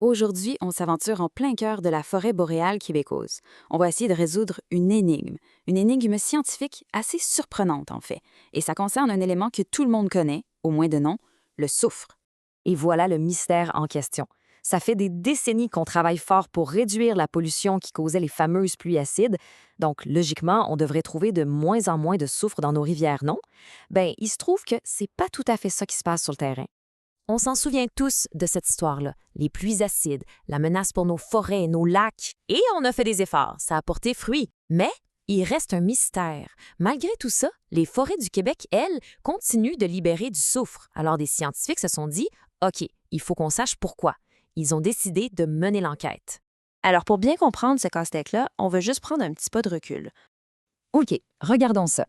Aujourd'hui, on s'aventure en plein cœur de la forêt boréale québécoise. On va essayer de résoudre une énigme scientifique assez surprenante en fait. Et ça concerne un élément que tout le monde connaît, au moins de nom, le soufre. Et voilà le mystère en question. Ça fait des décennies qu'on travaille fort pour réduire la pollution qui causait les fameuses pluies acides. Donc, logiquement, on devrait trouver de moins en moins de soufre dans nos rivières, non? Ben, il se trouve que c'est pas tout à fait ça qui se passe sur le terrain. On s'en souvient tous de cette histoire-là. Les pluies acides, la menace pour nos forêts et nos lacs. Et on a fait des efforts, ça a porté fruit. Mais il reste un mystère. Malgré tout ça, les forêts du Québec, elles, continuent de libérer du soufre. Alors des scientifiques se sont dit, OK, il faut qu'on sache pourquoi. Ils ont décidé de mener l'enquête. Alors, pour bien comprendre ce casse-tête-là, on va juste prendre un petit pas de recul. OK, regardons ça.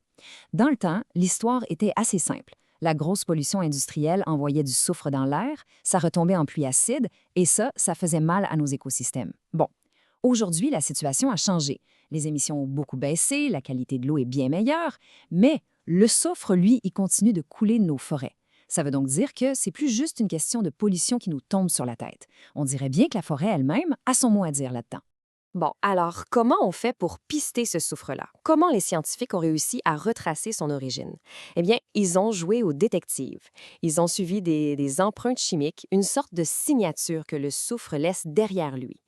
Dans le temps, l'histoire était assez simple. La grosse pollution industrielle envoyait du soufre dans l'air, ça retombait en pluie acide, et ça faisait mal à nos écosystèmes. Bon, aujourd'hui, la situation a changé. Les émissions ont beaucoup baissé, la qualité de l'eau est bien meilleure, mais le soufre, lui, il continue de couler de nos forêts. Ça veut donc dire que c'est plus juste une question de pollution qui nous tombe sur la tête. On dirait bien que la forêt elle-même a son mot à dire là-dedans. Bon, alors, comment on fait pour pister ce soufre-là? Comment les scientifiques ont réussi à retracer son origine? Eh bien, ils ont joué aux détectives. Ils ont suivi des empreintes chimiques, une sorte de signature que le soufre laisse derrière lui.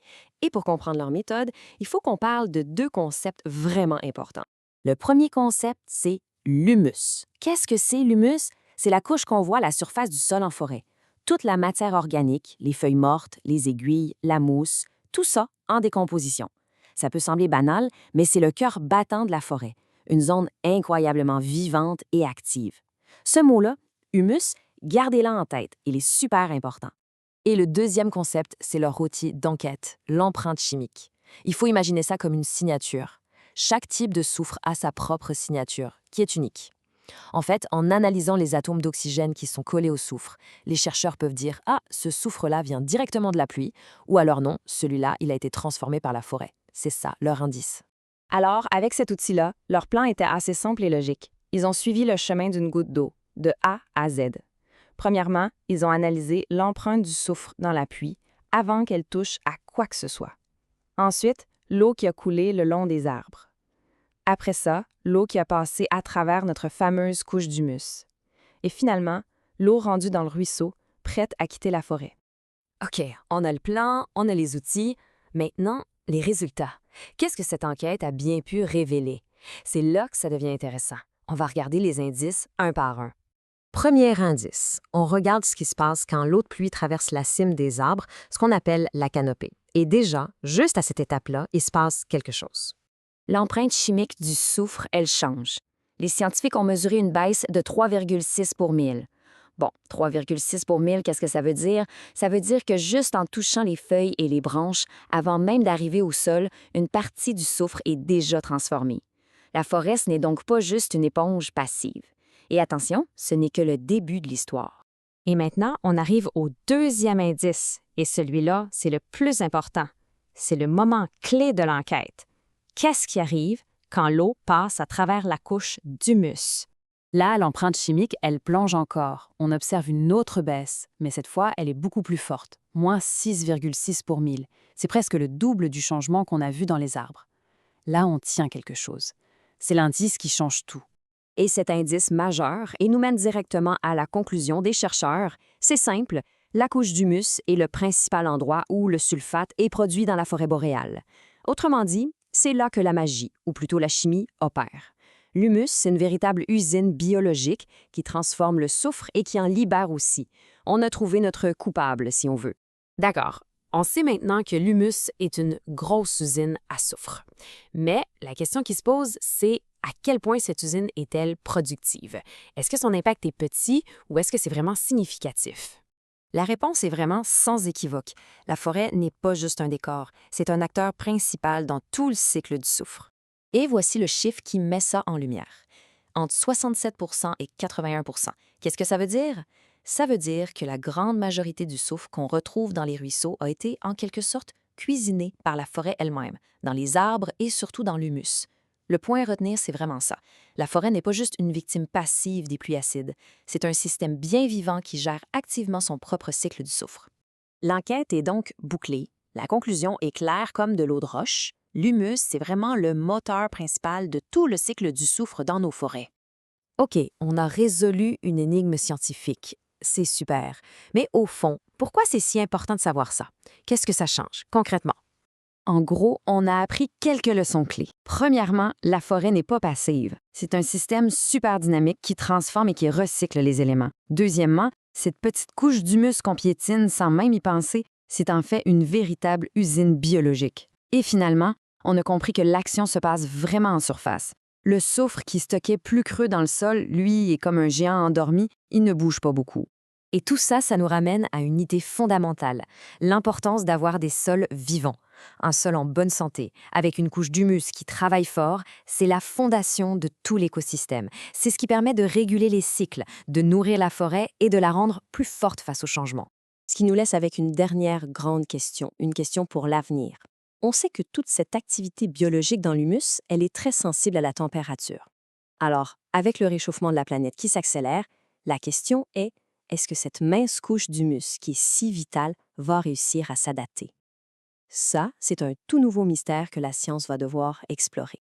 Et pour comprendre leur méthode, il faut qu'on parle de deux concepts vraiment importants. Le premier concept, c'est l'humus. Qu'est-ce que c'est l'humus? C'est la couche qu'on voit à la surface du sol en forêt. Toute la matière organique, les feuilles mortes, les aiguilles, la mousse, tout ça en décomposition. Ça peut sembler banal, mais c'est le cœur battant de la forêt, une zone incroyablement vivante et active. Ce mot-là, humus, gardez-le en tête, il est super important. Et le deuxième concept, c'est leur outil d'enquête, l'empreinte chimique. Il faut imaginer ça comme une signature. Chaque type de soufre a sa propre signature, qui est unique. En fait, en analysant les atomes d'oxygène qui sont collés au soufre, les chercheurs peuvent dire « Ah, ce soufre-là vient directement de la pluie » ou alors non, celui-là, il a été transformé par la forêt. C'est ça, leur indice. Alors, avec cet outil-là, leur plan était assez simple et logique. Ils ont suivi le chemin d'une goutte d'eau, de A à Z. Premièrement, ils ont analysé l'empreinte du soufre dans la pluie avant qu'elle touche à quoi que ce soit. Ensuite, l'eau qui a coulé le long des arbres. Après ça, l'eau qui a passé à travers notre fameuse couche d'humus. Et finalement, l'eau rendue dans le ruisseau, prête à quitter la forêt. OK, on a le plan, on a les outils. Maintenant, les résultats. Qu'est-ce que cette enquête a bien pu révéler? C'est là que ça devient intéressant. On va regarder les indices un par un. Premier indice, on regarde ce qui se passe quand l'eau de pluie traverse la cime des arbres, ce qu'on appelle la canopée. Et déjà, juste à cette étape-là, il se passe quelque chose. L'empreinte chimique du soufre, elle change. Les scientifiques ont mesuré une baisse de 3,6 pour 1000. Bon, 3,6 pour 1000, qu'est-ce que ça veut dire? Ça veut dire que juste en touchant les feuilles et les branches, avant même d'arriver au sol, une partie du soufre est déjà transformée. La forêt, ce n'est donc pas juste une éponge passive. Et attention, ce n'est que le début de l'histoire. Et maintenant, on arrive au deuxième indice, et celui-là, c'est le plus important. C'est le moment clé de l'enquête. Qu'est-ce qui arrive quand l'eau passe à travers la couche d'humus? Là, l'empreinte chimique, elle plonge encore. On observe une autre baisse, mais cette fois, elle est beaucoup plus forte, moins 6,6 pour 1000. C'est presque le double du changement qu'on a vu dans les arbres. Là, on tient quelque chose. C'est l'indice qui change tout. Et cet indice majeur et nous mène directement à la conclusion des chercheurs. C'est simple, la couche d'humus est le principal endroit où le sulfate est produit dans la forêt boréale. Autrement dit, c'est là que la magie, ou plutôt la chimie, opère. L'humus, c'est une véritable usine biologique qui transforme le soufre et qui en libère aussi. On a trouvé notre coupable, si on veut. D'accord. On sait maintenant que l'humus est une grosse usine à soufre. Mais la question qui se pose, c'est à quel point cette usine est-elle productive? Est-ce que son impact est petit ou est-ce que c'est vraiment significatif? La réponse est vraiment sans équivoque. La forêt n'est pas juste un décor, c'est un acteur principal dans tout le cycle du soufre. Et voici le chiffre qui met ça en lumière. Entre 67 et 81 Qu'est-ce que ça veut dire? Ça veut dire que la grande majorité du soufre qu'on retrouve dans les ruisseaux a été, en quelque sorte, cuisiné par la forêt elle-même, dans les arbres et surtout dans l'humus. Le point à retenir, c'est vraiment ça. La forêt n'est pas juste une victime passive des pluies acides, c'est un système bien vivant qui gère activement son propre cycle du soufre. L'enquête est donc bouclée. La conclusion est claire comme de l'eau de roche. L'humus, c'est vraiment le moteur principal de tout le cycle du soufre dans nos forêts. OK, on a résolu une énigme scientifique. C'est super. Mais au fond, pourquoi c'est si important de savoir ça? Qu'est-ce que ça change, concrètement? En gros, on a appris quelques leçons clés. Premièrement, la forêt n'est pas passive. C'est un système super dynamique qui transforme et qui recycle les éléments. Deuxièmement, cette petite couche d'humus qu'on piétine sans même y penser, c'est en fait une véritable usine biologique. Et finalement, on a compris que l'action se passe vraiment en surface. Le soufre qui stockait plus creux dans le sol, lui, est comme un géant endormi, il ne bouge pas beaucoup. Et tout ça, ça nous ramène à une idée fondamentale, l'importance d'avoir des sols vivants. Un sol en bonne santé, avec une couche d'humus qui travaille fort, c'est la fondation de tout l'écosystème. C'est ce qui permet de réguler les cycles, de nourrir la forêt et de la rendre plus forte face au changement. Ce qui nous laisse avec une dernière grande question, une question pour l'avenir. On sait que toute cette activité biologique dans l'humus, elle est très sensible à la température. Alors, avec le réchauffement de la planète qui s'accélère, la question est-ce que cette mince couche d'humus qui est si vitale va réussir à s'adapter? Ça, c'est un tout nouveau mystère que la science va devoir explorer.